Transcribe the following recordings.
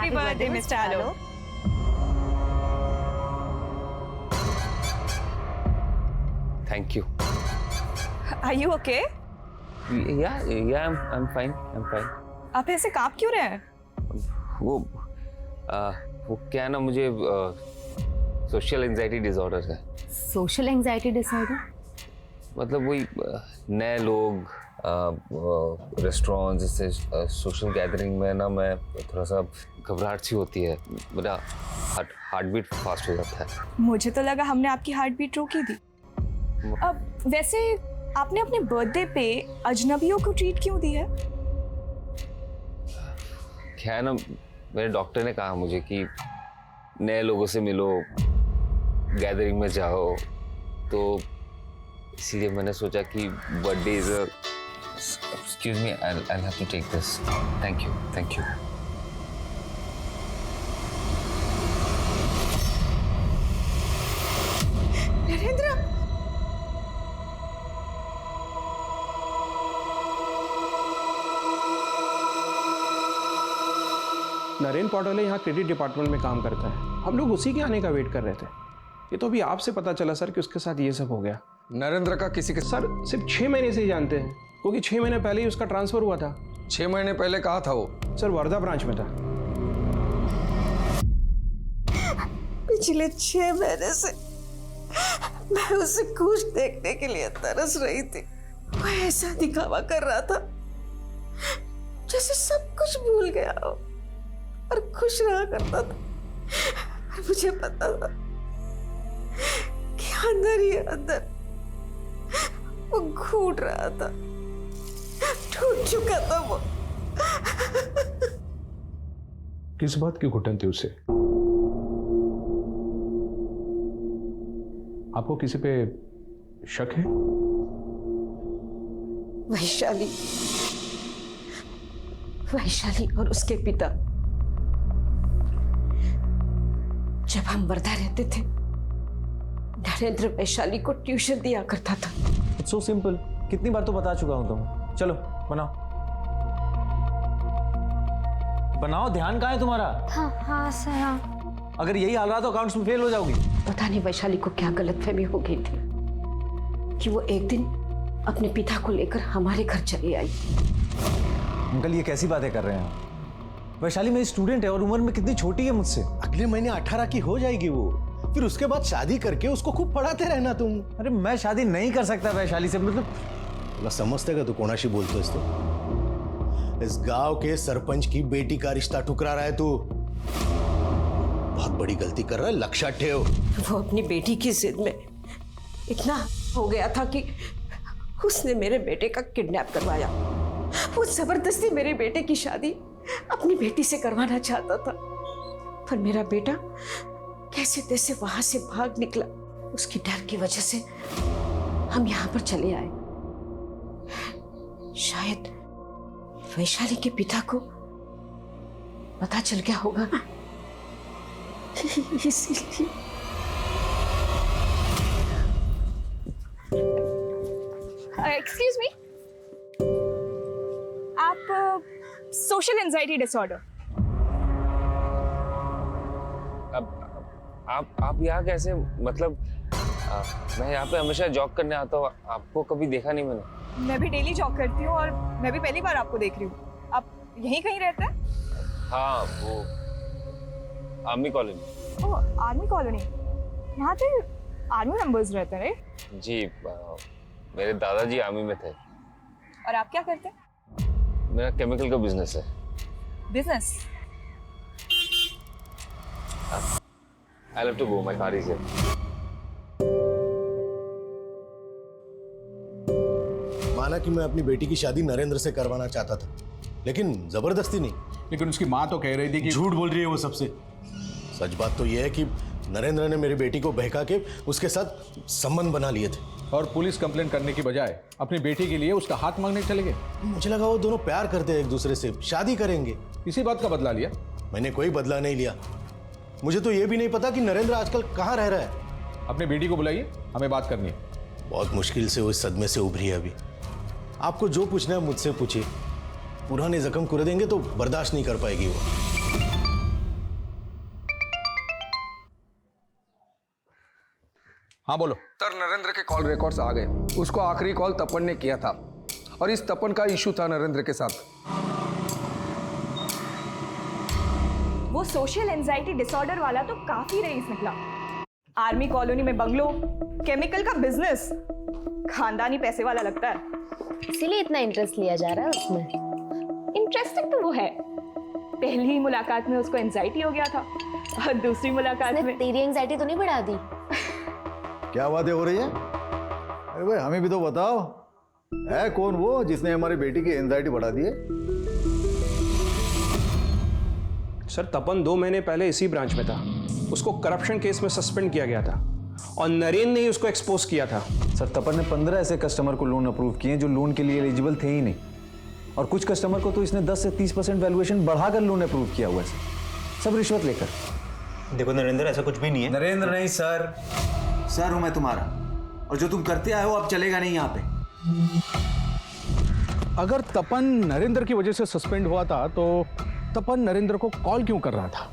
Happy birthday, Mr. Alok. Thank you. Are you okay? Yeah, I'm fine. आप ऐसे कांप क्यों रहे हैं? वो क्या है ना, मुझे सोशल एंजाइटी डिसऑर्डर है। Social anxiety disorder? मतलब वही नए लोग, रेस्टोरेंट जैसे सोशल गैदरिंग में ना मैं थोड़ा सा घबराहट सी होती है, मेरा हार्ट बीट फास्ट हो जाता है। मुझे तो लगा हमने आपकी हार्ट बीट रोकी थी। अब वैसे आपने अपने बर्थडे पे अजनबियों को ट्रीट क्यों दी है? क्या है ना, मेरे डॉक्टर ने कहा मुझे कि नए लोगों से मिलो, गैदरिंग में जाओ, तो इसीलिए मैंने सोचा कि birthday is a excuse me, I have to take this. Thank you. Narendra, Narendra Paudwale यहाँ क्रेडिट डिपार्टमेंट में काम करता है। हम लोग उसी के आने का वेट कर रहे थे। ये तो अभी आपसे पता चला सर कि उसके साथ ये सब हो गया। नरेंद्र का किसी के सर सिर्फ 6 महीने से ही जानते हैं, क्योंकि 6 महीने पहले ही उसका ट्रांसफर हुआ था। 6 महीने पहले कहा था वो? सर वर्धा ब्रांच में था। पिछले 6 महीने से मैं उसे खुश देखने के लिए तरस रही थी। वो ऐसा दिखावा कर रहा था जैसे सब कुछ भूल गया हो और खुश रहा करता था। और मुझे पता था कि अंदर ही अंदर वो घूट रहा था, टूट चुका था वो। किस बात की घुटन थी उसे? आपको किसी पे शक है? वैशाली और उसके पिता। जब हम वर्धा रहते थे, नरेंद्र वैशाली को ट्यूशन दिया करता था। इट्स सो सिंपल, कितनी बार तो बता चुका हूं तुम्हें। चलो बनाओ, ध्यान कहाँ है तुम्हारा? हाँ सर, हाँ। अगर यही हाल रहा तो अकाउंट्स में फेल हो जाओगी। पता नहीं वैशाली को क्या गलतफहमी हो गई थी कि वो एक दिन अपने पिता को लेकर हमारे घर चली आई। अंकल ये कैसी बातें कर रहे हैं? वैशाली मेरी स्टूडेंट है और उम्र में कितनी छोटी है मुझसे। अगले महीने 18 की हो जाएगी वो, फिर उसके बाद शादी करके उसको खूब पढ़ाते रहना तुम। अरे मैं शादी नहीं कर सकता वैशाली से, मतलब समझते का तू कोणाशी बोलतोयस तो? इस गांव के सरपंच की बेटी का रिश्ता ठुकरा रहा है तू। बहुत बड़ी गलती कर रहा है, लक्षात ठेव। वो अपनी बेटी की जिद में इतना हो गया था कि उसने मेरे बेटे का किडनैप करवाया। वो जबरदस्ती मेरे बेटे की शादी अपनी बेटी से करवाना चाहता था, पर मेरा बेटा कैसे तैसे वहां से भाग निकला। उसकी डर की वजह से हम यहां पर चले आए। शायद वैशाली के पिता को पता चल गया होगा, इसीलिए। एक्सक्यूज मी, आप सोशल एंजाइटी डिसऑर्डर। आप यहाँ कैसे? मतलब मैं यहाँ पे हमेशा जॉग करने आता हूँ, आपको कभी देखा नहीं मैंने। मैं भी डेली जॉग करती हूँ और मैं भी पहली बार आपको देख रही हूँ। आप यहीं कहीं रहते हैं? हाँ, वो आर्मी कॉलोनी। ओह, आर्मी कॉलोनी। यहाँ पे आर्मी मेंबर्स रहते हैं राइट? जी, मेरे दादाजी आर्मी में थे। और आप क्या करते हैं? मेरा केमिकल का बिजनेस है। Business? I'll have to go, my car is here. माना कि मैं अपनी बेटी की शादी नरेंद्र से करवाना चाहता था, लेकिन जबरदस्ती नहीं। लेकिन उसकी माँ तो कह रही थी कि झूठ बोल रही है वो सबसे। सच बात तो यह है कि नरेंद्र ने मेरी बेटी को बहका के उसके साथ संबंध बना लिए थे। और पुलिस कंप्लेंट करने की बजाय अपनी बेटी के लिए उसका हाथ मांगने चले गए। मुझे लगा वो दोनों प्यार करते हैं एक दूसरे से, शादी करेंगे। इसी बात का बदला लिया। मैंने कोई बदला नहीं लिया। मुझे तो ये भी नहीं पता कि नरेंद्र आजकल कहाँ रह रहा है। अपनी बेटी को बुलाइए, हमें बात करनी है। बहुत मुश्किल से वो इस सदमे से उभरी है अभी। आपको जो पूछना है मुझसे पूछिए। पुराने जख्म कुरेदेंगे तो बर्दाश्त नहीं कर पाएगी वो। हाँ बोलो। सर नरेंद्र के कॉल रिकॉर्ड्स आ गए। उसको आखिरी कॉल तपन ने किया था और इस तपन का इशू था नरेंद्र के साथ। वो सोशल एंजाइटी डिसऑर्डर वाला तो काफी रईस निकला। आर्मी कॉलोनी में बंगलो, केमिकल का बिजनेस, खानदानी पैसे वाला लगता है। इसीलिए इतना इंटरेस्ट लिया जा रहा है उसमें। इंटरेस्टिंग तो वो है, पहली ही मुलाकात में उसको एंजाइटी हो गया था और दूसरी मुलाकात में तेरी एंजाइटी तो नहीं बढ़ा दी? क्या बातें हो रही है? अरे भाई हमें भी तो बताओ, है कौन वो जिसने हमारी बेटी की एंजाइटी बढ़ा दी है? सर तपन 2 महीने पहले इसी ब्रांच में था, उसको करप्शन केस में सस्पेंड किया गया था और नरेंद्र ने ही उसको एक्सपोज किया था। सर तपन ने 15 ऐसे कस्टमर को लोन अप्रूव किए जो लोन के लिए एलिजिबल थे ही नहीं, और कुछ कस्टमर को तो इसने 10 से 30% वैल्यूएशन बढ़ाकर लोन अप्रूव किया हुआ है, सब रिश्वत लेकर। देखो नरेंद्र, ऐसा कुछ भी नहीं है। नरेंद्र नहीं सर, सर हूं मैं तुम्हारा, और जो तुम करते आए हो अब चलेगा नहीं यहाँ पे। अगर तपन नरेंद्र की वजह से सस्पेंड हुआ था तो तपन नरेंद्र को कॉल क्यों कर रहा था?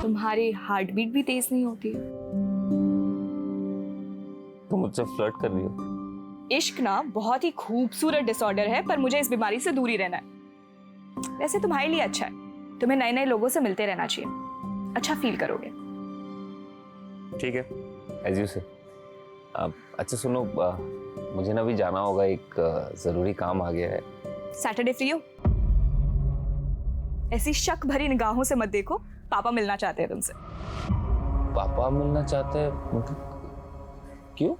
तुम्हारी हार्ट बीट भी तेज नहीं होती है। तुम मुझसे फ्लर्ट कर रही हो? इश्क ना बहुत ही खूबसूरत डिसऑर्डर है, पर मुझे इस बीमारी से दूर ही रहना है। वैसे तुम्हारे लिए अच्छा है, तुम्हें नए नए लोगों से मिलते रहना चाहिए, अच्छा फील करोगे। ठीक है, एज यू से। अच्छा सुनो, मुझे ना अभी जाना होगा, एक जरूरी काम आ गया है। सैटरडे फ्री हो? ऐसी शक भरी निगाहों से मत देखो, पापा मिलना चाहते हैं तुमसे। पापा मिलना चाहते हैं? मतलब क्यों?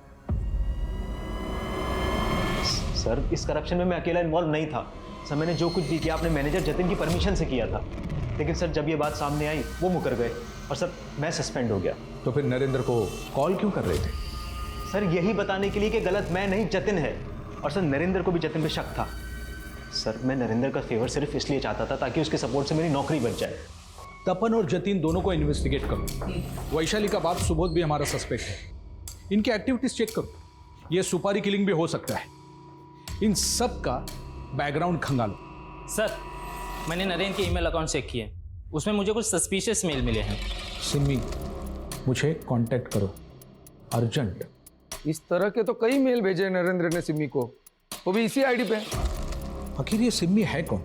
सर इस करप्शन में मैं अकेला इन्वॉल्व नहीं था सर। मैंने जो कुछ भी किया अपने मैनेजर जतिन की परमिशन से किया था, लेकिन सर जब ये बात सामने आई वो मुकर गए और सर मैं सस्पेंड हो गया। तो फिर नरेंद्र को कॉल क्यों कर रहे थे? सर यही बताने के लिए कि गलत मैं नहीं जतिन है, और सर नरेंद्र को भी जतिन पे शक था। सर मैं नरेंद्र का फेवर सिर्फ इसलिए चाहता था ताकि उसके सपोर्ट से मेरी नौकरी बच जाए। तपन और जतिन दोनों को इन्वेस्टिगेट करो। वैशाली का बाप सुबोध भी हमारा सस्पेक्ट है, इनकी एक्टिविटीज चेक करो। ये सुपारी किलिंग भी हो सकता है, इन सब का बैकग्राउंड खंगालो। सर मैंने नरेंद्र के ईमेल अकाउंट चेक किए, उसमें मुझे कुछ सस्पिशियस मेल मिले हैं। सिमी मुझे कांटेक्ट करो अर्जेंट। इस तरह के तो कई मेल भेजे नरेंद्र ने सिमी को, वो भी इसी आईडी पे। आखिर ये सिमी है कौन?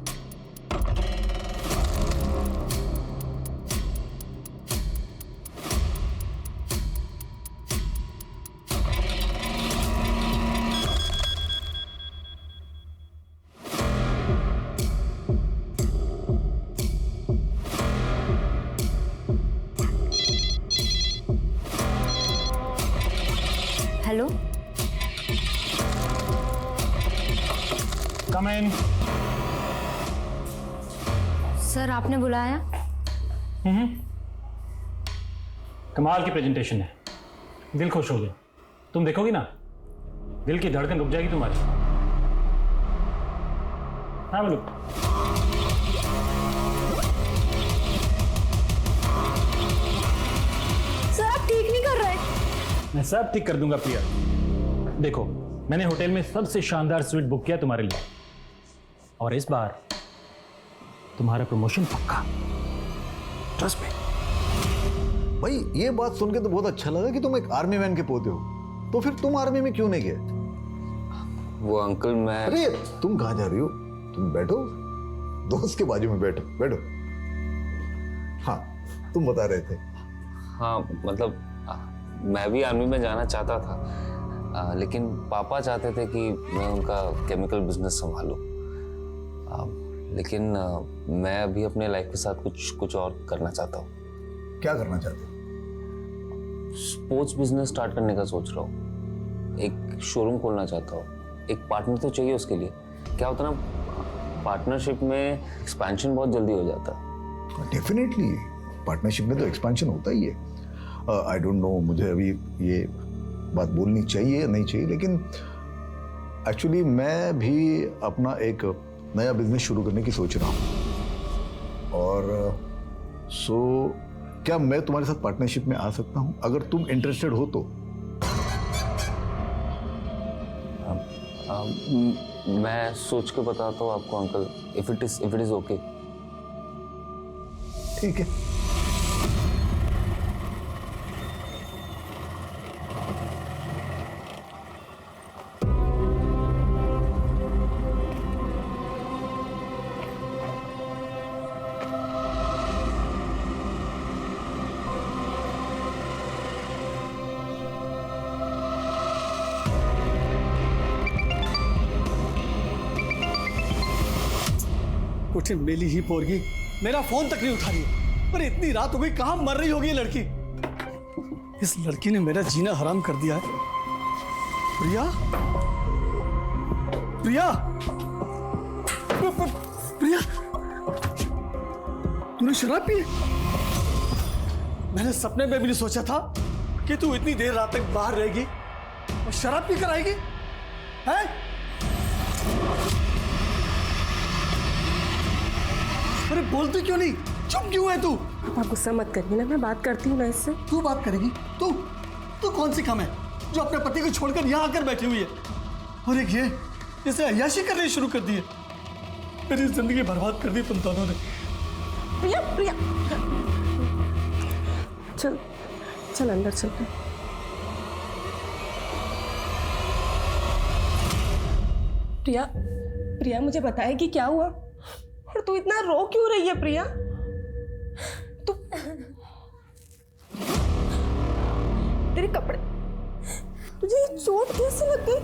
हेलो, कम इन। सर आपने बुलाया? कमाल की प्रेजेंटेशन है, दिल खुश हो गया। तुम देखोगी ना, दिल की धड़कन रुक जाएगी तुम्हारी। हाँ बोलो। सर आप ठीक नहीं कर रहे। मैं सब ठीक कर दूंगा प्रिया। देखो मैंने होटल में सबसे शानदार स्वीट बुक किया तुम्हारे लिए, और इस बार तुम्हारा प्रमोशन पक्का, ट्रस्ट में। भाई ये बात सुन के तो बहुत अच्छा लगा कि तुम एक आर्मी मैन के पोते हो, तो फिर तुम आर्मी में क्यों नहीं गए? वो अंकल मैं... अरे तुम कहाँ जा रही हो? तुम बैठो, दोस्त के बाजू में बैठो बैठो। हाँ तुम बता रहे थे। हाँ मतलब मैं भी आर्मी में जाना चाहता था, लेकिन पापा चाहते थे कि मैं उनका केमिकल बिजनेस संभालूं। लेकिन मैं अभी अपने लाइफ के साथ कुछ और करना चाहता हूँ। क्या करना चाहते हो? स्पोर्ट्स बिजनेस स्टार्ट करने का सोच रहा हूँ, एक शोरूम खोलना चाहता हूँ। एक पार्टनर तो चाहिए उसके लिए। क्या होता है ना, पार्टनरशिप में एक्सपेंशन बहुत जल्दी हो जाता है। डेफिनेटली पार्टनरशिप में तो एक्सपेंशन होता ही है। आई डोंट नो मुझे अभी ये बात बोलनी चाहिए या नहीं चाहिए, लेकिन एक्चुअली मैं भी अपना एक नया बिजनेस शुरू करने की सोच रहा हूँ। और सो क्या मैं तुम्हारे साथ पार्टनरशिप में आ सकता हूँ? अगर तुम इंटरेस्टेड हो तो। मैं सोच के बताता हूँ आपको uncle, if it is okay. ठीक है। कुछ मिली ही पोरगी, मेरा फोन तक नहीं उठा रही है। पर इतनी रात हो गई, कहां मर रही होगी ये लड़की? इस लड़की ने मेरा जीना हराम कर दिया है। प्रिया, प्रिया, प्रिया, तूने शराब पी? मैंने सपने में भी नहीं सोचा था कि तू इतनी देर रात तक बाहर रहेगी और शराब पी कर आएगी। हैं? अरे बोलती क्यों नहीं? चुप क्यों है तू? आप गुस्सा मत करिए ना, मैं बात करती हूँ ना इससे। तू बात करेगी? तू कौन सी कम है जो अपने पति को छोड़कर यहाँ आकर बैठी हुई है? और एक ये इसे अय्याशी करनी शुरू कर दी है। मेरी जिंदगी बर्बाद कर दी तुम दोनों ने। प्रिया, प्रिया, चल चल अंदर चल। प्रिया, प्रिया मुझे बताएगी क्या हुआ? और तू इतना रो क्यों रही है प्रिया? तू, तेरे कपड़े, तुझे ये चोट कैसे लग गई?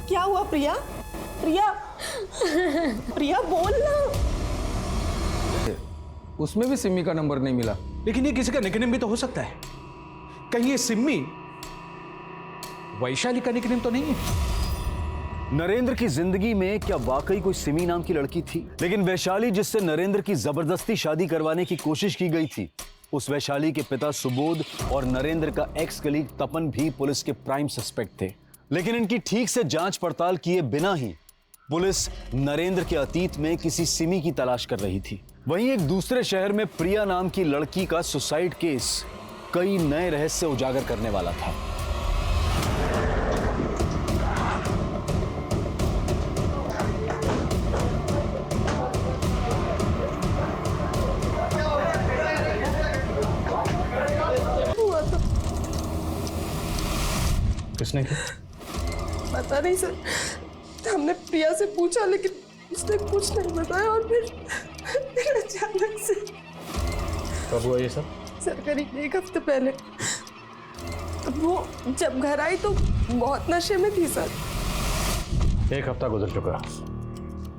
क्या हुआ प्रिया? प्रिया, प्रिया बोल ना। उसमें भी सिमी का नंबर नहीं मिला। लेकिन ये किसी का निकनेम भी तो हो सकता है। कहीं ये सिम्मी वैशाली का निकनेम तो नहीं है? नरेंद्र की जिंदगी में क्या वाकई कोई सिमी नाम की लड़की थी? लेकिन वैशाली जिससे नरेंद्र की जबरदस्ती शादी करवाने की कोशिश की गई थी, उस वैशाली के पिता सुबोध और नरेंद्र का एक्स कलीग तपन भी पुलिस के प्राइम सस्पेक्ट थे। लेकिन इनकी ठीक से जांच पड़ताल किए बिना ही पुलिस नरेंद्र के अतीत में किसी सिमी की तलाश कर रही थी। वहीं एक दूसरे शहर में प्रिया नाम की लड़की का सुसाइड केस कई नए रहस्य उजागर करने वाला था। किसने किया? पता नहीं सर, हमने प्रिया से पूछा लेकिन उसने कुछ नहीं बताया। और फिर अचानक से। कब हुआ ये सब? सर करीब 1 हफ्ते पहले। वो जब घर आई तो बहुत नशे में थी सर। 1 हफ्ता गुजर चुका,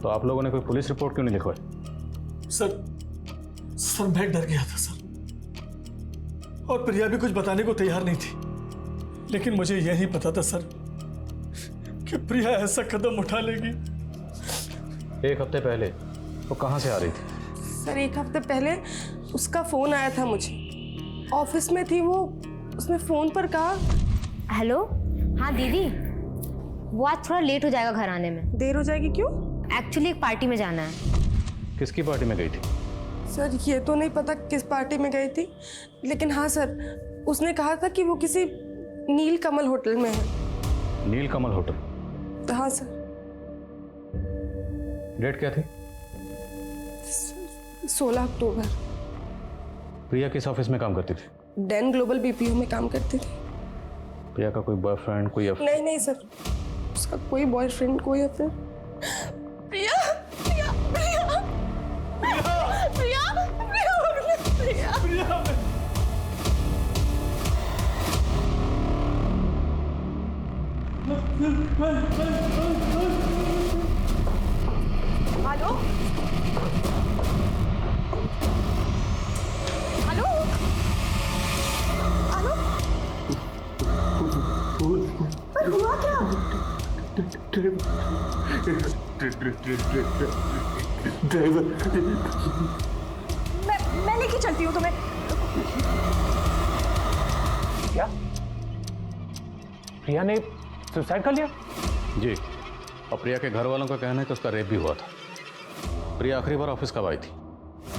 तो आप लोगों ने कोई पुलिस रिपोर्ट क्यों नहीं लिखवाई? सर मैं डर गया था सर, और प्रिया भी कुछ बताने को तैयार नहीं थी। लेकिन मुझे यह नहीं पता था सर कि प्रिया ऐसा कदम उठा लेगी। 1 हफ्ते पहले वो कहाँ से आ रही थी? सर 1 हफ्ते पहले उसका फोन आया था मुझे, ऑफिस में थी वो। उसने फोन पर कहा, हेलो, हाँ दीदी, वो आज थोड़ा लेट हो जाएगा घर आने में। देर हो जाएगी क्यों? एक्चुअली एक पार्टी में जाना है। किसकी पार्टी में गई थी? सर ये तो नहीं पता किस पार्टी में गई थी, लेकिन हाँ सर उसने कहा था कि वो किसी नील कमल होटल में है। नील कमल होटल? हाँ सर। डेट क्या थी? 16 अक्टूबर। प्रिया किस ऑफिस में काम करती थी? डेन ग्लोबल बीपीओ में काम करती थी। प्रिया का कोई बॉयफ्रेंड, कोई नहीं नहीं सर, उसका कोई बॉयफ्रेंड, कोई अफेयर। प्रिया, प्रिया, प्रिया, प्रिया, प्रिया, प्रिया, हेलो, हेलो, हेलो, हुआ क्या? मैं लेके चलती हूँ तुम्हें। क्या? प्रिया ने सुसाइड कर लिया? जी, और प्रिया के घर वालों का कहना है कि उसका रेप भी हुआ था। प्रिया आखिरी बार ऑफिस कब आई थी?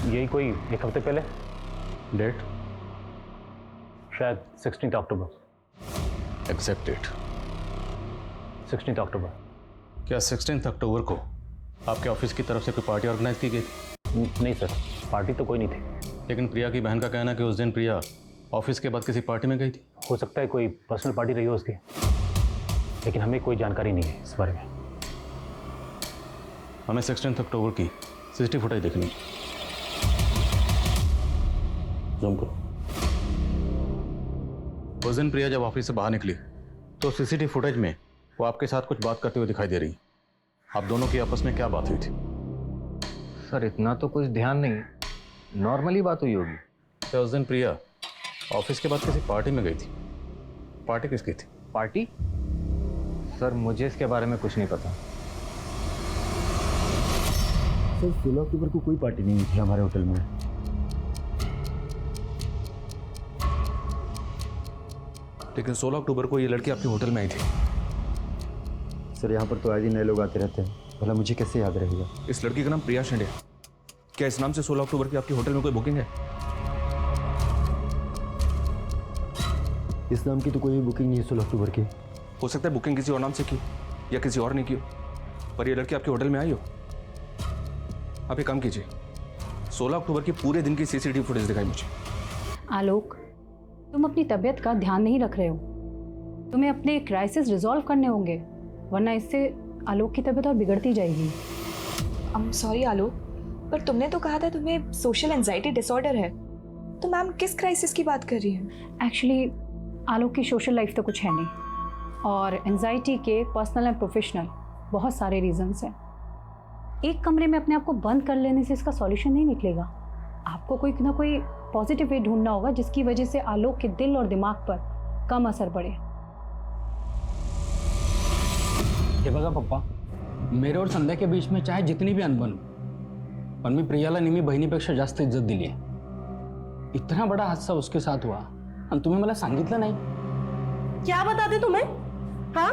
यही कोई 1 हफ्ते पहले। डेट? शायद 16 अक्टूबर। एग्जैक्ट डेट 16 अक्टूबर। क्या 16 अक्टूबर को आपके ऑफिस की तरफ से कोई पार्टी ऑर्गेनाइज की गई थी? नहीं सर, पार्टी तो कोई नहीं थी। लेकिन प्रिया की बहन का कहना है कि उस दिन प्रिया ऑफिस के बाद किसी पार्टी में गई थी। हो सकता है कोई पर्सनल पार्टी रही हो उसकी, लेकिन हमें कोई जानकारी नहीं है इस बारे में। हमें 16 अक्टूबर की CCTV फुटेज देखनी है। जूम करो। उस दिन प्रिया जब ऑफिस से बाहर निकली तो CCTV फुटेज में वो आपके साथ कुछ बात करते हुए दिखाई दे रही। आप दोनों की आपस में क्या बात हुई थी? सर इतना तो कुछ ध्यान नहीं, नॉर्मली बात हुई होगी। क्या उस दिन प्रिया ऑफिस के बाद किसी पार्टी में गई थी? पार्टी किसकी थी? पार्टी? सर मुझे इसके बारे में कुछ नहीं पता। सर 16 अक्टूबर को कोई पार्टी नहीं थी हमारे होटल में। लेकिन 16 अक्टूबर को ये लड़की आपके होटल में आई थी। सर यहाँ पर तो आज ही नए लोग आते रहते हैं, भला मुझे कैसे याद रहेगा? इस लड़की का नाम प्रिया शिंदे। क्या इस नाम से 16 अक्टूबर की आपके होटल में कोई बुकिंग है? इस नाम की तो कोई बुकिंग नहीं है 16 अक्टूबर की। हो सकता है बुकिंग किसी और नाम से की या किसी और ने की हो, पर ये लड़की आपके होटल में आई हो। आप एक काम कीजिए, 16 अक्टूबर की पूरे दिन की CCTV फुटेज दिखाई मुझे। आलोक, तुम अपनी तबीयत का ध्यान नहीं रख रहे हो। तुम्हें अपने क्राइसिस रिजॉल्व करने होंगे, वरना इससे आलोक की तबीयत और बिगड़ती जाएगी। I'm sorry आलोक, पर तुमने तो कहा था तुम्हें सोशल एंजाइटी डिसऑर्डर है, तो मैम किस क्राइसिस की बात कर रही हैं? एक्चुअली आलोक की सोशल लाइफ तो कुछ है नहीं, और एंजाइटी के पर्सनल एंड प्रोफेशनल बहुत सारे रीजंस हैं। एक कमरे में अपने आप को बंद कर लेने से इसका सॉल्यूशन नहीं निकलेगा। आपको कोई ना कोई पॉजिटिव वे ढूंढना होगा जिसकी वजह से आलोक के दिल और दिमाग पर कम असर पड़े। हे बघा पप्पा, मेरे और संध्या के बीच में चाहे जितनी भी अनबन, पण मी प्रियाला नेहमी बहिणीपेक्षा जास्त इज्जत दिली आहे। इतना बड़ा हादसा उसके साथ हुआ आणि तुम्ही मला सांगितलं नाही। क्या बताते तुम्हें? हाँ,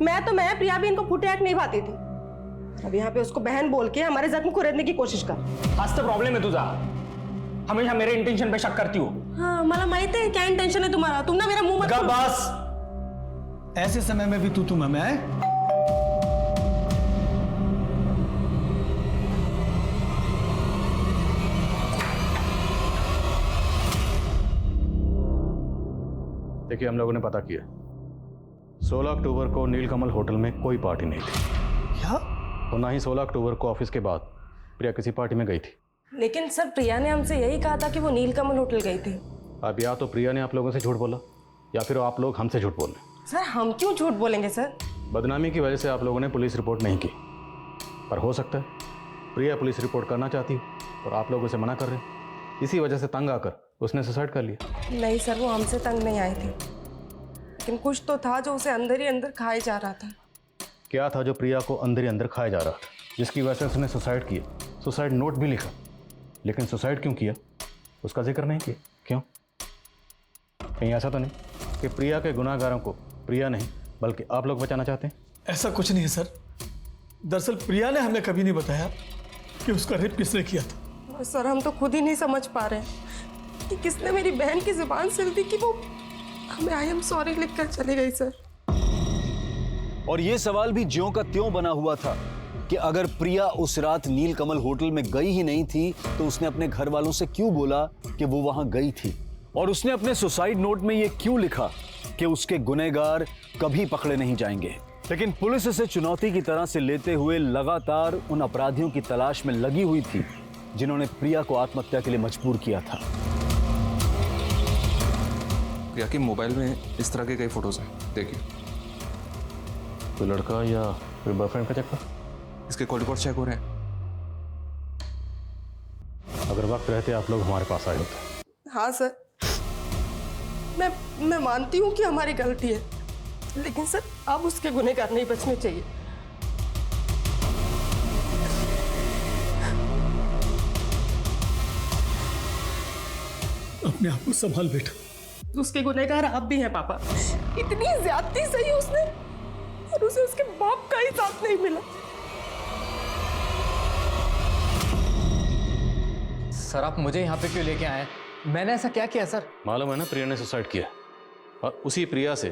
मैं प्रिया भी इनको फुटे नहीं भाती थी। अब यहाँ पे उसको बहन बोल के हमारे जख्म को रेतने की कोशिश कर। हाच तर प्रॉब्लेम आहे तुझा, हमेशा मेरे इंटेंशन पे शक करती हो। हाँ, मला माहित है क्या इंटेंशन है तुम्हारा। तुम ना मेरा मुंह मत खोलो। बस, ऐसे समय में भी तू मैं देखिए, हम लोगों ने पता किया 16 अक्टूबर को नीलकमल होटल में कोई पार्टी नहीं थी। क्या? और ना ही 16 अक्टूबर को ऑफिस के बाद प्रिया किसी पार्टी में गई थी। लेकिन सर, प्रिया ने हमसे यही कहा था कि वो नीलकमल होटल गई थी। अब या तो प्रिया ने आप लोगों से झूठ बोला या फिर आप लोग हमसे झूठ बोल रहे। सर, हम क्यों झूठ बोलेंगे सर? बदनामी की वजह से आप लोगों ने पुलिस रिपोर्ट नहीं की, पर हो सकता है प्रिया पुलिस रिपोर्ट करना चाहती और आप लोग उसे मना कर रहे। इसी वजह से तंग आकर उसने सुसाइड कर लिया। नहीं सर, वो हमसे तंग नहीं आई थी, लेकिन कुछ तो था जो उसे अंदर ही अंदर खाए जा रहा था। क्या था जो प्रिया को अंदर ही अंदर खाया जा रहा था, जिसकी वजह से उसने सुसाइड किया? सुसाइड नोट भी लिखा, लेकिन सुसाइड क्यों किया उसका जिक्र नहीं किया। क्यों? कहीं ऐसा तो नहीं कि प्रिया के गुनाहगारों को प्रिया नहीं बल्कि आप लोग बचाना चाहते हैं? ऐसा कुछ नहीं है सर। दरअसल प्रिया ने हमें कभी नहीं बताया कि उसका रेप किसने किया था। सर, हम तो खुद ही नहीं समझ पा रहे कि किसने मेरी बहन की जुबान से दी कि वो हमें आई एम सॉरी लिखकर चली गई सर। और ये सवाल भी ज्यों का त्यों बना हुआ था कि अगर प्रिया उस रात नीलकमल होटल में गई ही नहीं थी तो उसने अपने घर वालों से क्यों बोला कि वो वहां गई थी, और उसने अपने सुसाइड नोट में ये क्यों लिखा कि उसके गुनहगार कभी पकड़े नहीं जाएंगे। लेकिन पुलिस इसे चुनौती की तरह से लेते हुए लगातार उन अपराधियों की तलाश में लगी हुई थी जिन्होंने प्रिया को आत्महत्या के लिए मजबूर किया था। प्रिया के मोबाइल में इस तरह के कई फोटोज हैं, देखिए। कोई लड़का या कोई बॉयफ्रेंड का चक्कर? इसके कॉल रिकॉर्ड चेक हो रहे हैं। अगर वक्त रहते आप लोग हमारे पास आए होते। हाँ सर, मैं मानती हूँ कि हमारी गलती है, लेकिन सर अब उसके गुनहगार नहीं बचने चाहिए। अपने आप को संभाल बेटा। उसके गुनहगार आप भी हैं पापा। इतनी ज्यादती सही उसने, और उसे उसके बाप का ही साथ नहीं मिला। सर, आप मुझे यहाँ पे क्यों लेके आए? मैंने ऐसा क्या किया सर? मालूम है ना, प्रिया ने सुसाइड किया और उसी प्रिया से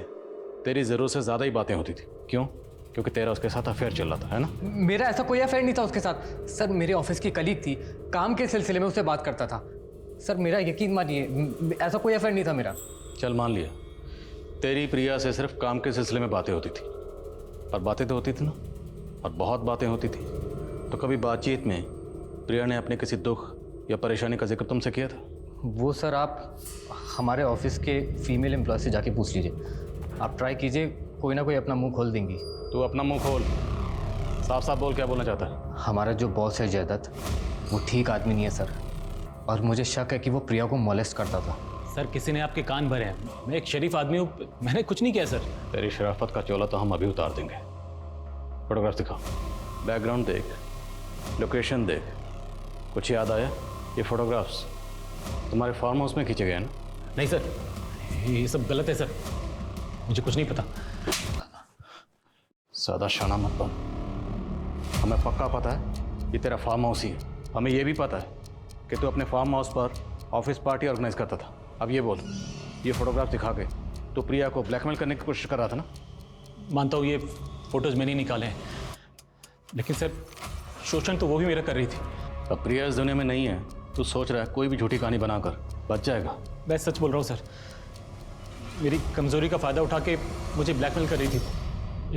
तेरी ज़रूरत से ज़्यादा ही बातें होती थी। क्यों? क्योंकि तेरा उसके साथ अफेयर चल रहा था, है ना? मेरा ऐसा कोई अफेयर नहीं था उसके साथ सर। मेरे ऑफिस की कलीग थी, काम के सिलसिले में उससे बात करता था सर। मेरा यकीन मानिए, ऐसा कोई अफेयर नहीं था मेरा। चल मान लिया, तेरी प्रिया से सिर्फ काम के सिलसिले में बातें होती थी, और बातें तो होती थी ना, और बहुत बातें होती थी। तो कभी बातचीत में प्रिया ने अपने किसी दुख या परेशानी का जिक्र तुमसे किया था? वो सर आप हमारे ऑफिस के फीमेल एम्प्लॉय से जाके पूछ लीजिए। आप ट्राई कीजिए, कोई ना कोई अपना मुंह खोल देंगी। तू अपना मुंह खोल, साफ साफ बोल, क्या बोलना चाहता है? हमारा जो बॉस है जयदत्त, वो ठीक आदमी नहीं है सर, और मुझे शक है कि वो प्रिया को मोलेस्ट करता था। सर किसी ने आपके कान भरे हैं। मैं एक शरीफ आदमी हूँ, मैंने कुछ नहीं किया सर। तेरी शराफत का चोला तो हम अभी उतार देंगे। फोटोग्राफ दिखा, बैकग्राउंड देख, लोकेशन देख। कुछ याद आया? ये फोटोग्राफ्स तुम्हारे फार्म हाउस में खींचे गए हैं ना? नहीं सर, ये सब गलत है सर, मुझे कुछ नहीं पता। ज़्यादा शाना मत बन। हमें पक्का पता है ये तेरा फार्म हाउस ही है। हमें ये भी पता है कि तू अपने फार्म हाउस पर ऑफिस पार्टी ऑर्गेनाइज करता था। अब ये बोल, ये फोटोग्राफ दिखा के तो प्रिया को ब्लैकमेल करने की कोशिश कर रहा था ना? मानता हूँ ये फोटोज मैंने निकाले हैं, लेकिन सर शोषण तो वो भी मेरा कर रही थी। अब प्रिया इस दुनिया में नहीं है, तू सोच रहा है कोई भी झूठी कहानी बनाकर बच जाएगा। मैं सच बोल रहा हूँ सर, मेरी कमज़ोरी का फ़ायदा उठा के मुझे ब्लैकमेल कर रही थी।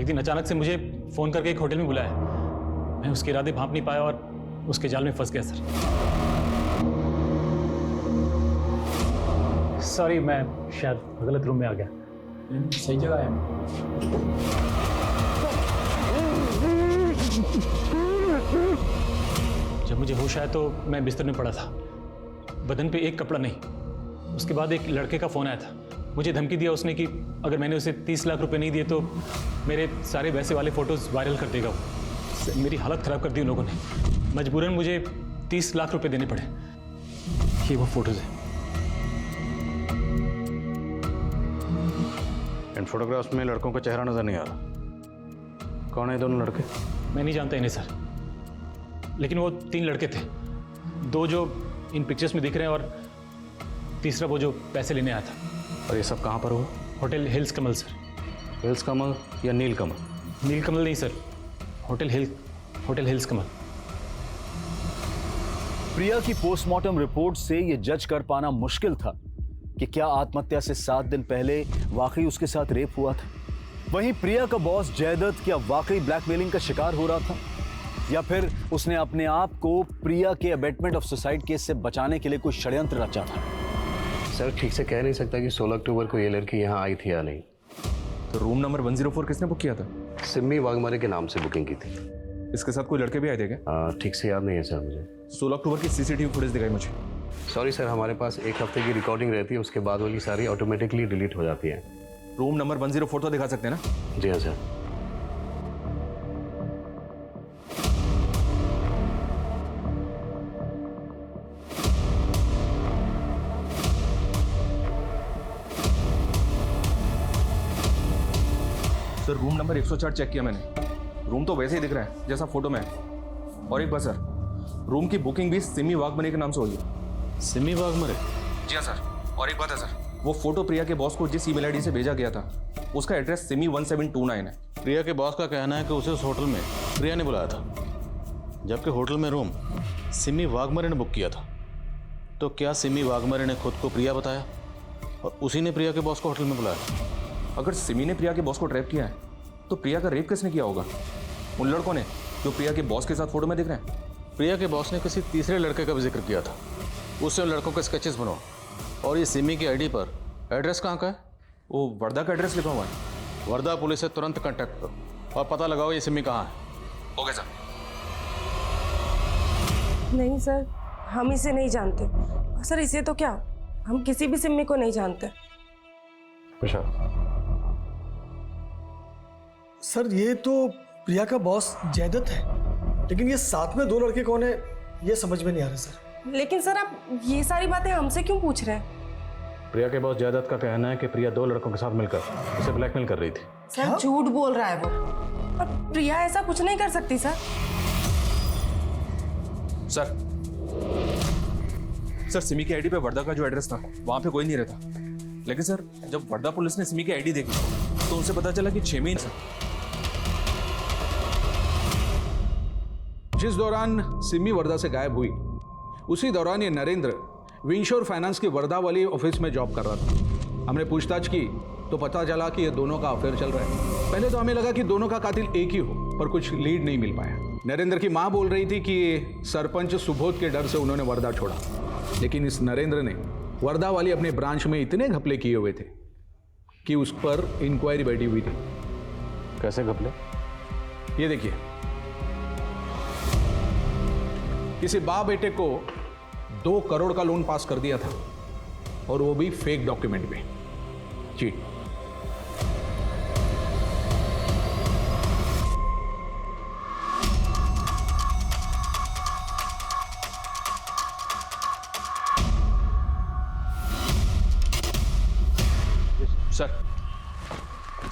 एक दिन अचानक से मुझे फ़ोन करके एक होटल में बुलाया। मैं उसके इरादे भांप नहीं पाया और उसके जाल में फंस गया सर। सॉरी, मैं शायद गलत रूम में आ गया। सही जगह है। जब मुझे होश आया तो मैं बिस्तर में पड़ा था, बदन पे एक कपड़ा नहीं। उसके बाद एक लड़के का फ़ोन आया था, मुझे धमकी दिया उसने कि अगर मैंने उसे 30 लाख रुपए नहीं दिए तो मेरे सारे वैसे वाले फ़ोटोज़ वायरल कर देगा वो। मेरी हालत ख़राब कर दी उन लोगों ने। मजबूरन मुझे 30 लाख रुपए देने पड़े। ये वो फोटोज़ हैं। इन फोटोग्राफ्स में लड़कों का चेहरा नजर नहीं आ रहा। कौन है दोनों लड़के? मैं नहीं जानता इन्हें सर, लेकिन वो 3 लड़के थे। 2 जो इन पिक्चर्स में दिख रहे हैं और तीसरा वो जो पैसे लेने आया था। और ये सब कहाँ पर हुआ? होटल हिल्स कमल सर। हिल्स कमल या नील कमल? नील कमल नहीं सर, होटल हिल्स कमल। प्रिया की पोस्टमार्टम रिपोर्ट से यह जज कर पाना मुश्किल था कि क्या आत्महत्या से 7 दिन पहले वाकई उसके साथ रेप हुआ था। वहीं प्रिया का बॉस जयदत्त क्या वाकई ब्लैकमेलिंग का शिकार हो रहा था, या फिर उसने अपने आप को प्रिया के अबेटमेंट ऑफ सुसाइड केस से बचाने के लिए कोई षड्यंत्र रचा था। सर ठीक से कह नहीं सकता कि 16 अक्टूबर को ये लड़की यहाँ आई थी या नहीं। तो रूम नंबर 104 किसने बुक किया था? सिम्मी वाघमारे के नाम से बुकिंग की थी। इसके साथ कोई लड़के भी आए थे क्या? ठीक से याद नहीं है सर मुझे। 16 अक्टूबर की सीसीटीवी फुटेज दिखाई मुझे। सॉरी सर, हमारे पास 1 हफ्ते की रिकॉर्डिंग रहती है, उसके बाद वाली सारी ऑटोमेटिकली डिलीट हो जाती है। रूम नंबर 104 तो दिखा सकते हैं ना? जी हाँ sir. Sir room number 104 check किया मैंने, रूम तो वैसे ही दिख रहा है जैसा फोटो में है। और एक बात सर, रूम की बुकिंग भी सिमी वाघमरे के नाम से हुई है। सिमी वाघमरे? जी हाँ सर। और एक बात है सर, वो फोटो प्रिया के बॉस को जिस ईमेल आईडी से भेजा गया था उसका एड्रेस सिमी 1729 है। प्रिया के बॉस का कहना है कि उसे उस होटल में प्रिया ने बुलाया था, जबकि होटल में रूम सिमी वाघमरे ने बुक किया था। तो क्या सिमी वाघमरे ने खुद को प्रिया बताया और उसी ने प्रिया के बॉस को होटल में बुलाया? अगर सिमी ने प्रिया के बॉस को ट्रैप किया है तो प्रिया का रेप किसने किया होगा? उन लड़कों ने जो प्रिया के बॉस के साथ फोटो में दिख रहे हैं। प्रिया के बॉस ने किसी तीसरे लड़के का भी जिक्र किया था, उससे उन लड़कों के स्केचेस बनवा। और ये सिमी की आईडी पर एड्रेस कहाँ का है? वो वर्धा का एड्रेस लिखा हुआ है। वर्धा पुलिस से तुरंत कांटेक्ट करो और पता लगाओ ये सिमी कहाँ है। Okay sir. नहीं सर, हम इसे नहीं जानते। सर इसे तो क्या, हम किसी भी सिम्मी को नहीं जानते। सर ये तो प्रिया का बॉस जयदत्त है, लेकिन ये साथ में 2 लड़के कौन है ये समझ में नहीं आ रहा सर। लेकिन सर आप ये सारी बातें हमसे क्यों पूछ रहे हैं? प्रिया के बॉस जयदत्त का कहना है कि प्रिया 2 लड़कों के साथ मिलकर उसे ब्लैकमेल कर रही थी। सर झूठ बोल रहा है वो, और प्रिया ऐसा कुछ नहीं कर सकती सर। सर सिमी की आईडी पे वर्धा का जो एड्रेस था वहां पे कोई नहीं रहता। लेकिन सर जब वर्धा पुलिस ने सिमी की आईडी देखी तो तो उनसे पता चला कि 6 महीने। जिस दौरान सिमी वर्धा से गायब हुई उसी दौरान ये नरेंद्र विंशोर फाइनेंस की वर्धा वाली ऑफिस में जॉब कर रहा था। हमने पूछताछ की तो पता चला कि ये दोनों का अफेयर चल रहा है। पहले तो हमें लगा कि दोनों का कातिल एक ही हो, पर कुछ लीड नहीं मिल पाया। नरेंद्र की मां बोल रही थी कि सरपंच सुबोध के डर से उन्होंने वर्धा छोड़ा, लेकिन इस नरेंद्र ने वर्धा वाली अपने ब्रांच में इतने घपले किए हुए थे कि उस पर इंक्वायरी बैठी हुई थी। कैसे घपले? ये देखिए, किसी बाप बेटे को 2 करोड़ का लोन पास कर दिया था, और वो भी फेक डॉक्यूमेंट में। चीट।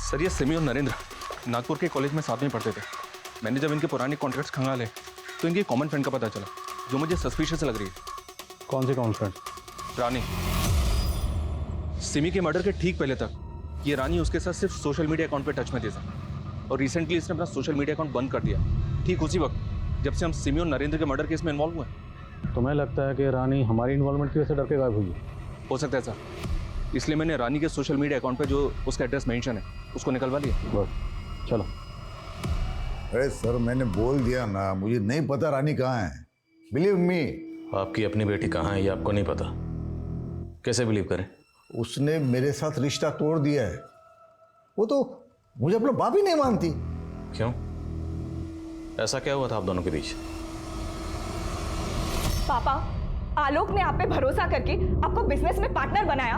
सर ये सिमी और नरेंद्र नागपुर के कॉलेज में साथ में पढ़ते थे। मैंने जब इनके पुराने कॉन्ट्रैक्ट्स खंगाले तो इनकी कॉमन फ्रेंड का पता चला, जो मुझे सस्पिशियस लग रही है। कौन सी कॉमन फ्रेंड? रानी। सिमी के मर्डर के ठीक पहले तक ये रानी उसके साथ सिर्फ सोशल मीडिया अकाउंट पे टच में थी सर, और रिसेंटली इसने अपना सोशल मीडिया अकाउंट बंद कर दिया, ठीक उसी वक्त जब से हम सिमी और नरेंद्र के मर्डर केस में इन्वॉल्व हुए। तुम्हें लगता है कि रानी हमारी इन्वॉल्वमेंट की वजह से डर के गायब हुई? हो सकता है सर, इसलिए मैंने रानी के सोशल मीडिया अकाउंट पे जो उसका एड्रेस मेंशन है उसको निकलवा लिया। बस चलो। अरे सर मैंने बोल दिया ना, मुझे नहीं पता रानी कहाँ है। Believe me. आपकी अपनी बेटी कहाँ है ये आपको नहीं पता, कैसे बिलीव करें? उसने मेरे साथ रिश्ता तोड़ दिया है। वो तो मुझे अपना बाप ही नहीं मानती। क्यों? ऐसा क्या हुआ था आप दोनों के बीच? पापा, आलोक ने आप पे भरोसा करके आपको बिजनेस में पार्टनर बनाया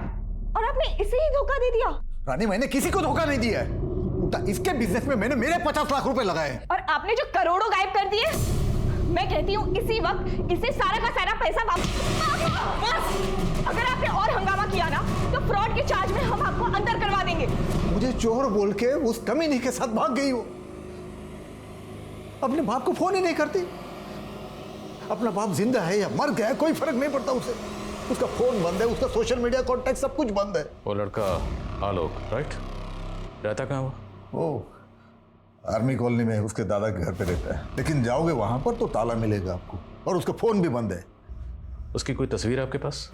और आपने इसे ही धोखा दे दिया। रानी मैंने किसी को धोखा नहीं दिया है। उल्टा इसके बिजनेस में मैंने मेरे 50 लाख रुपए लगाए। और आपने जो करोड़ों गायब कर दिए, मैं कहती हूँ इसी वक्त इसे सारा का सारा पैसा वापस। अगर आपने और हंगामा किया ना तो फ्रॉड के चार्ज में हम आपको अंदर करवा देंगे। मुझे चोर बोल के उस कमीनी के साथ भाग गई वो। अपने बाप को फोन ही नहीं करती। अपना बाप जिंदा है या मर गया है कोई फर्क नहीं पड़ता उसे। उसका फोन बंद है, उसका सोशल मीडिया कॉन्टैक्ट सब कुछ बंद है। वो लड़का आलोक, राइट? रहता कहाँ वो? आर्मी कॉलोनी में उसके दादा के घर पे रहता है, लेकिन जाओगे वहां पर तो ताला मिलेगा आपको, और उसका फोन भी बंद है। उसकी कोई तस्वीर है आपके पास?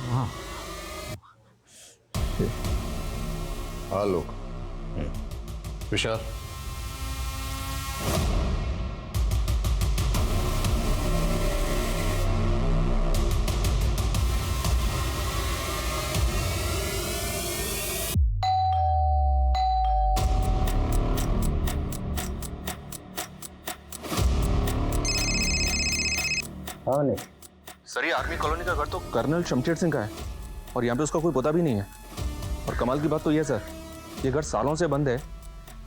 हाँ, आलोक। विशाल, हाँ नहीं सर, ये आर्मी कॉलोनी का घर तो कर्नल शमशेर सिंह का है, और यहाँ पे उसका कोई पता भी नहीं है। और कमाल की बात तो ये सर, ये घर सालों से बंद है,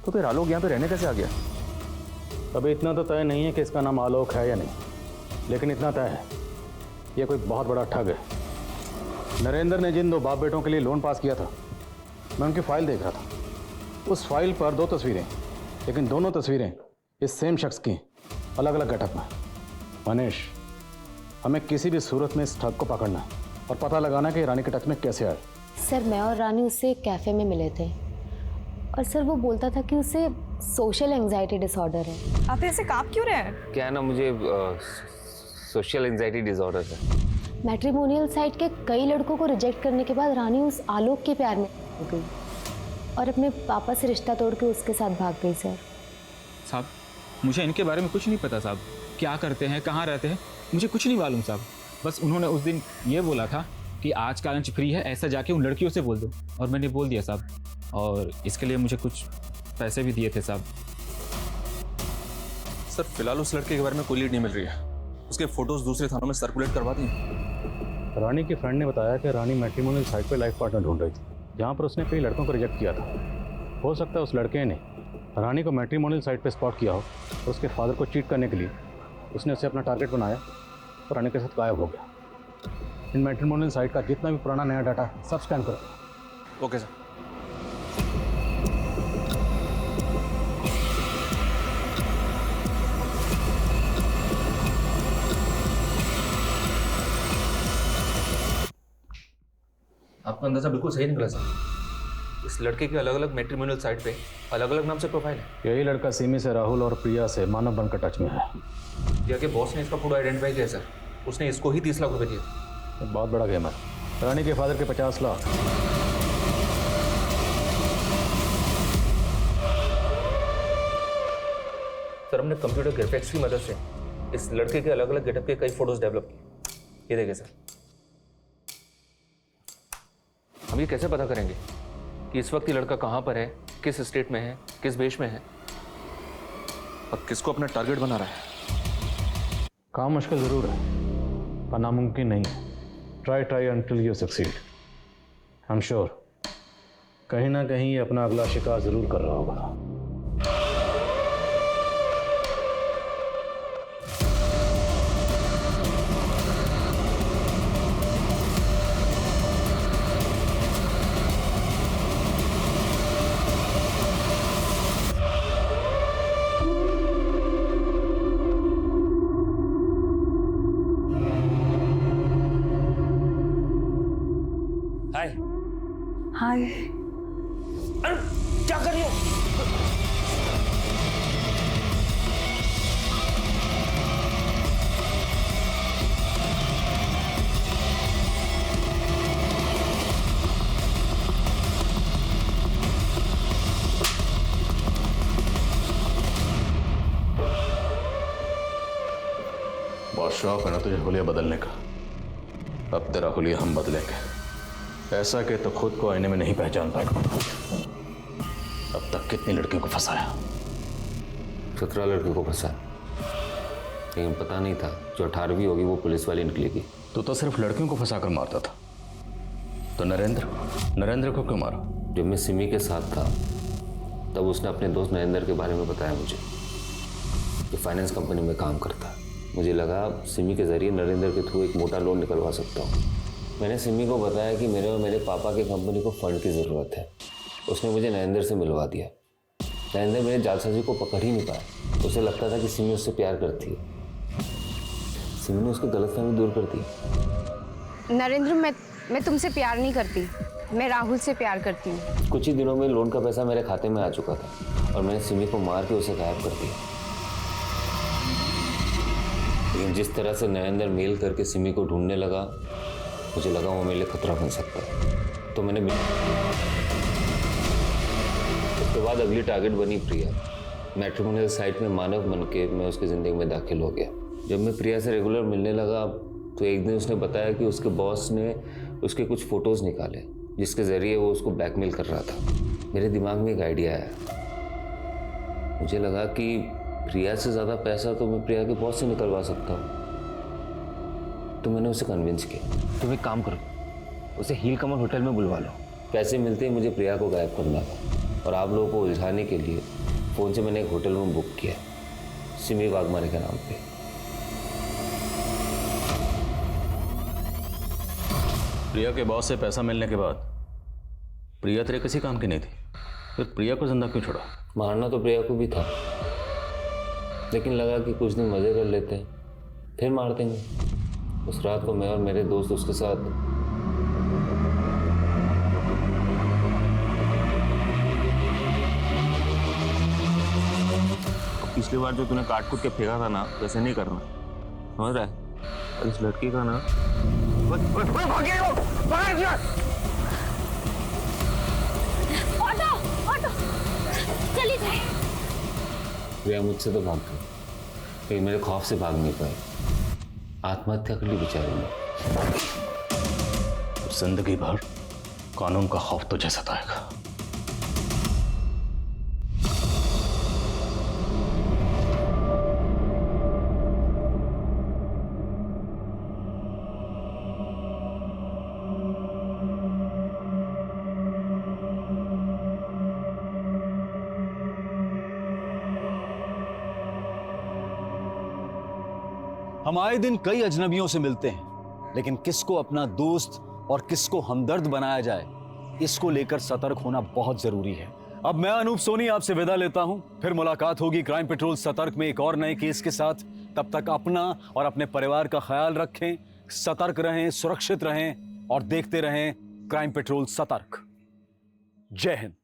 तो फिर आलोक यहाँ पे रहने कैसे आ गया? अभी इतना तो तय नहीं है कि इसका नाम आलोक है या नहीं, लेकिन इतना तय है ये कोई बहुत बड़ा ठग है। नरेंद्र ने जिन 2 बाप बेटों के लिए लोन पास किया था, मैं उनकी फाइल देख रहा था। उस फाइल पर 2 तस्वीरें, लेकिन दोनों तस्वीरें इस सेम शख्स की, अलग अलग गेटअप में। मनीष, हमें किसी भी सूरत में इस ठग को पकड़ना है और पता लगाना कि रानी के टच में कैसे आए। सर, मैं और रानी उससे एक कैफ़े में मिले थे, और सर वो बोलता था कि उसे सोशल एंजाइटी डिसऑर्डर है। आप ऐसे कांप क्यों रहे हैं? क्या है ना, मुझे सोशल एंजाइटी डिसऑर्डर है। मैट्रिमोनियल साइट के कई लड़कों को रिजेक्ट करने के बाद रानी उस आलोक के प्यार में हो गई और अपने पापा से रिश्ता तोड़ के उसके साथ भाग गई। सर साहब, मुझे इनके बारे में कुछ नहीं पता साहब, क्या करते हैं, कहाँ रहते हैं, मुझे कुछ नहीं मालूम साहब। बस उन्होंने उस दिन ये बोला था कि आज का लंच फ्री है, ऐसा जाके उन लड़कियों से बोल दो, और मैंने बोल दिया साहब, और इसके लिए मुझे कुछ पैसे भी दिए थे साहब। सर फिलहाल उस लड़के के बारे में कोई लीड नहीं मिल रही है। उसके फोटोज दूसरे थानों में सर्कुलेट करवा दी। रानी की फ्रेंड ने बताया कि रानी मैट्रिमोनियल साइट पर लाइफ पार्टनर ढूंढ रही थी, जहाँ पर उसने कई लड़कों को रिजेक्ट किया था। हो सकता है उस लड़के ने रानी को मैट्रिमोनियल साइट पर स्पॉट किया हो और उसके फादर को चीट करने के लिए उसने उसे अपना टारगेट बनाया और रानी के साथ गायब हो गया। इन मैट्रिमोनियल साइट का जितना भी पुराना नया डाटा सब स्कैन करो। Okay sir. आपका अंदाजा बिल्कुल सही निकला सर। इस लड़के के अलग अलग मैट्रिमोनियल साइट पे अलग अलग नाम से प्रोफाइल है। यही लड़का सिमी से, राहुल और प्रिया से मानव बनकर टच में है। प्रिया के बॉस ने इसका फोटो आइडेंटिफाई किया सर, उसने इसको ही 30 लाख रुपए दिए। बहुत बड़ा गेम है। रानी के फादर के 50 लाख। सर हमने कंप्यूटर ग्राफिक्स की मदद से इस लड़के के अलग अलग गेटअप के कई फोटोज डेवलप किए। ये देखिए सर, हम ये कैसे पता करेंगे कि इस वक्त ये लड़का कहाँ पर है, किस स्टेट में है, किस देश में है और किसको अपना टारगेट बना रहा है? काम मुश्किल जरूर है पर नामुमकिन नहीं है। Try until you succeed. I am sure कहीं ना कहीं ये अपना अगला शिकार जरूर कर रहा होगा। हाय। अरे क्या कर रही हो? बहुत शौक है ना तुझे हुलिया बदलने का। अब तेरा हुलिया हम बदलेंगे, ऐसा कि तो खुद को आईने में नहीं पहचान पाएगा। अब तक कितनी लड़कियों को फंसाया? 17 लड़कियों को फंसाया, लेकिन पता नहीं था जो 18वीं होगी वो पुलिस वाली निकलेगी। तो सिर्फ लड़कियों को फंसाकर मारता था, तो नरेंद्र को क्यों मारा? जब मैं सिमी के साथ था तब उसने अपने दोस्त नरेंद्र के बारे में बताया मुझे, जो फाइनेंस कंपनी में काम करता है। मुझे लगा सिमी के ज़रिए नरेंद्र के थ्रू एक मोटा लोन निकलवा सकता हूँ। मैंने सिमी को बताया कि मेरे और मेरे पापा की कंपनी को फंड की ज़रूरत है। उसने मुझे नरेंद्र से मिलवा दिया। नरेंद्र मेरे जालसाजी को पकड़ ही नहीं पाया। उसे लगता था कि सिमी उससे प्यार करती है। सिमी ने उसकी गलतफहमी दूर कर दी। नरेंद्र, मैं तुमसे प्यार नहीं करती, मैं राहुल से प्यार करती हूँ। कुछ ही दिनों में लोन का पैसा मेरे खाते में आ चुका था और मैंने सिमी को मार के उसे गायब कर दिया। लेकिन जिस तरह से नरेंद्र मेल करके सिमी को ढूंढने लगा, मुझे लगा वो मेरे लिए खतरा बन सकता है। तो मैंने उसके बाद अगली टारगेट बनी प्रिया। मैट्रिमोनियल साइट में मानव बन के मैं उसकी ज़िंदगी में दाखिल हो गया। जब मैं प्रिया से रेगुलर मिलने लगा तो एक दिन उसने बताया कि उसके बॉस ने उसके कुछ फ़ोटोज़ निकाले जिसके ज़रिए वो उसको ब्लैकमेल कर रहा था। मेरे दिमाग में एक आइडिया आया। मुझे लगा कि प्रिया से ज़्यादा पैसा तो मैं प्रिया के बॉस से निकलवा सकता हूँ। तो मैंने उसे कन्विंस किया, तुम एक काम करो, उसे हील कमल होटल में बुलवा लो। पैसे मिलते ही मुझे प्रिया को गायब करना था और आप लोगों को उलझाने के लिए फ़ोन से मैंने एक होटल रूम बुक किया, सिमी वाघमारे के नाम पे। प्रिया के बॉस से पैसा मिलने के बाद प्रिया तेरे किसी काम की नहीं थी, फिर प्रिया को जिंदा क्यों छोड़ा? मारना तो प्रिया को भी था, लेकिन लगा कि कुछ दिन मज़े कर लेते हैं फिर मार देंगे। उस रात को मैं और मेरे दोस्त उसके साथ पिछली बार जो तूने काट कूट के फेंका था ना, वैसे नहीं करना, समझ रहा है? और इस लड़की का ना ऑटो चली जाए। प्रिया मुझसे तो भाग गई, लेकिन मेरे खौफ से भाग नहीं पाई। आत्महत्या कर ली बेचारी ने। जिंदगी भर कानून का खौफ तुझे सताएगा। हम आए दिन कई अजनबियों से मिलते हैं, लेकिन किसको अपना दोस्त और किसको हमदर्द बनाया जाए, इसको लेकर सतर्क होना बहुत जरूरी है। अब मैं अनूप सोनी आपसे विदा लेता हूं, फिर मुलाकात होगी क्राइम पेट्रोल सतर्क में एक और नए केस के साथ। तब तक अपना और अपने परिवार का ख्याल रखें, सतर्क रहें, सुरक्षित रहें और देखते रहें क्राइम पेट्रोल सतर्क। जय हिंद।